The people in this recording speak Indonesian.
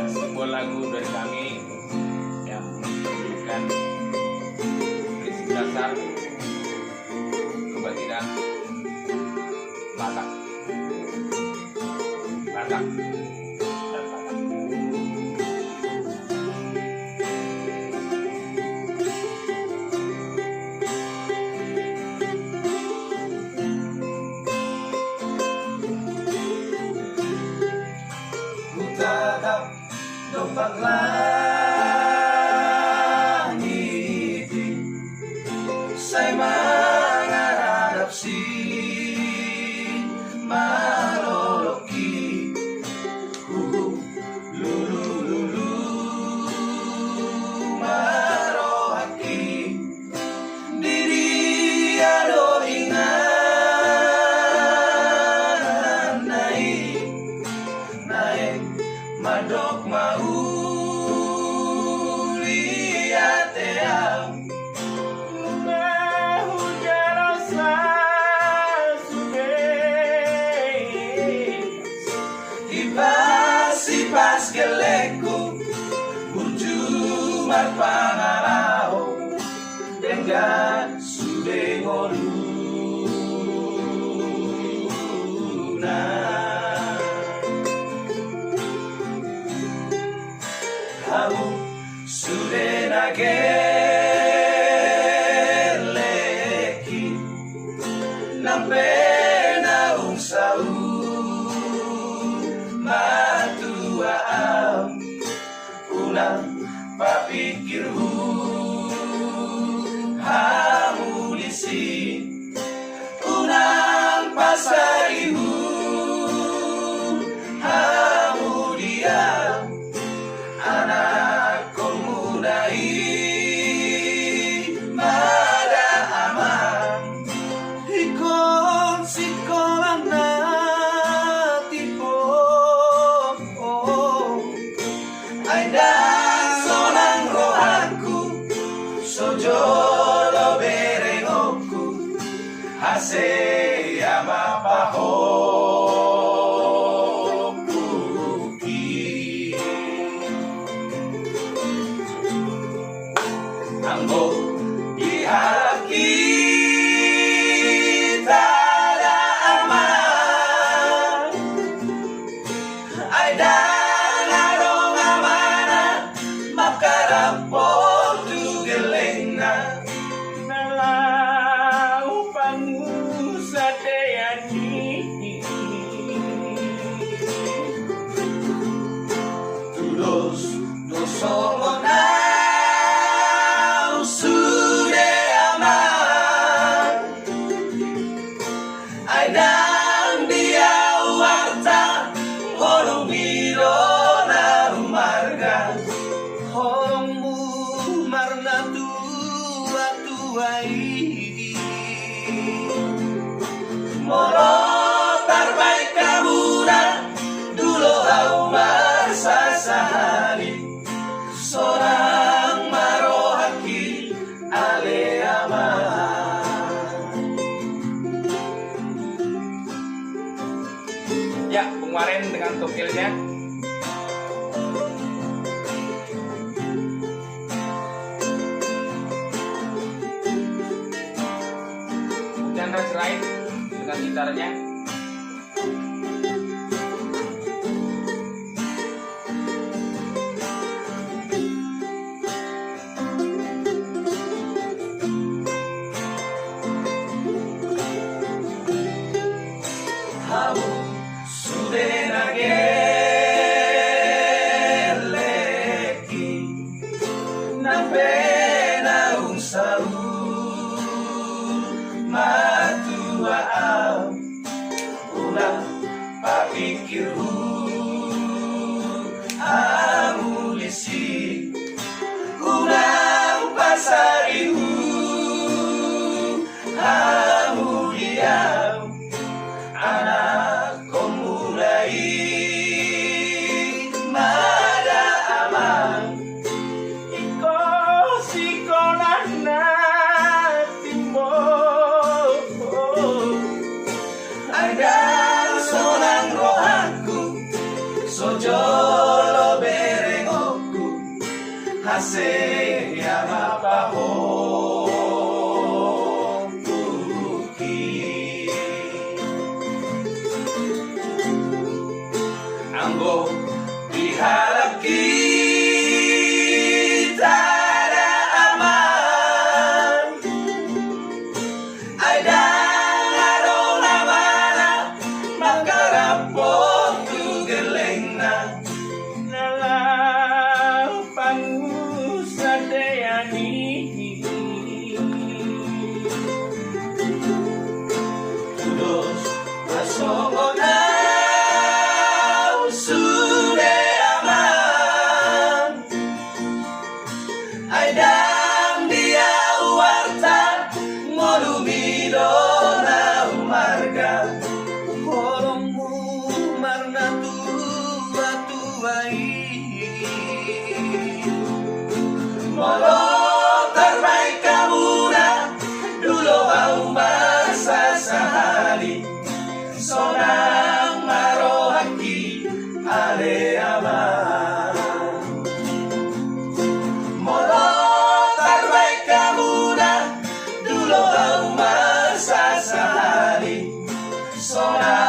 sebuah lagu dari kami yang menunjukkan prinsip dasar kebatinan Batak dan Batak. Ku tatap dompak langit, saya mengharap si maloloki lulu lulu marohaki diri ado ingan naik madok mau lihat yang Ipas geleku Burjumat pangarau dengan sude ngoluna kamu sude nageleki nampe naung sau matuaam unang papikirhu hamulisi unang pasarihu hamudiam anak komunai mada aman ikon sikolan dan sonang rohaku sojolo berengoku hase amapahokuki anggo diharap kita ada aman ada karampol tu gelengna Nalau pangusatayani tulos dosomonau sude aman aidang dia warta holong mirona marga horongmu marna tua-tuai molo tarbaik kabura dulu au masa sehari seorang marohaki ale aman. Ya, Bung Waren dengan tukilnya. Chandra Sirait dengan gitarnya. Kamu sudah nageleki nampe naung sau matuaam unang papikirhu amulisi unang pasarihu hamudiam anak komulai mada aman Iko sikolah na timbo ada sonang rohaku sojolo bere Ase ama pahong tuki Anggo diharap kita ada aman Ada ngarona mana Makarapok tu geleng na Nalapan sadayani Kudos masongonan sude aman Aidang dia uwarta ngolumido na umarga Korongmu marna tua-tuai Molo terbaik kamu na Dulu au masa sahari Sonang marohaki ale aman Molo terbaik kamu na Dulu au masa sahari Sonang